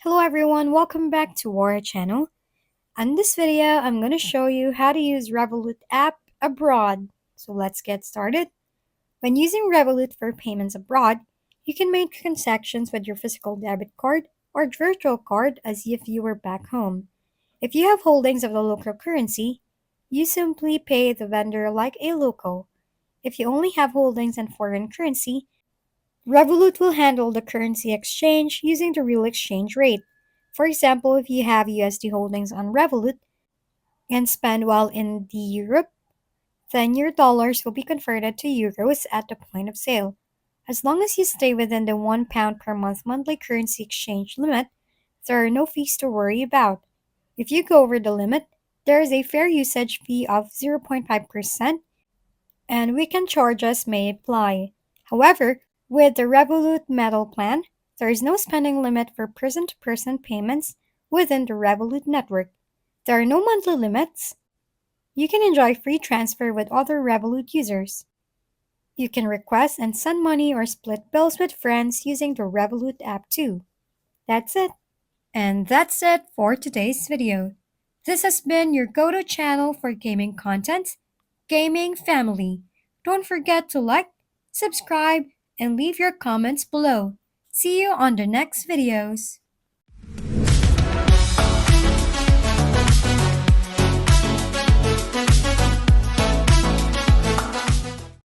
Hello everyone, welcome back to our channel. On this video, I'm going to show you how to use Revolut app abroad. So let's get started. When using Revolut for payments abroad, you can make transactions with your physical debit card or virtual card as if you were back home. If you have holdings of the local currency, you simply pay the vendor like a local. If you only have holdings in foreign currency, Revolut will handle the currency exchange using the real exchange rate. For example, if you have USD holdings on Revolut and spend while in the Europe, then your dollars will be converted to euros at the point of sale. As long as you stay within the £1 per month monthly currency exchange limit, there are no fees to worry about. If you go over the limit, there is a fair usage fee of 0.5% and weekend charges may apply. However, with the Revolut Metal plan, there is no spending limit for person-to-person payments within the Revolut network. There are no monthly limits. You can enjoy free transfer with other Revolut users. You can request and send money or split bills with friends using the Revolut app too. That's it. And that's it for today's video. This has been your go-to channel for gaming content, Gaming Family. Don't forget to like, subscribe, and leave your comments below. See you on the next videos.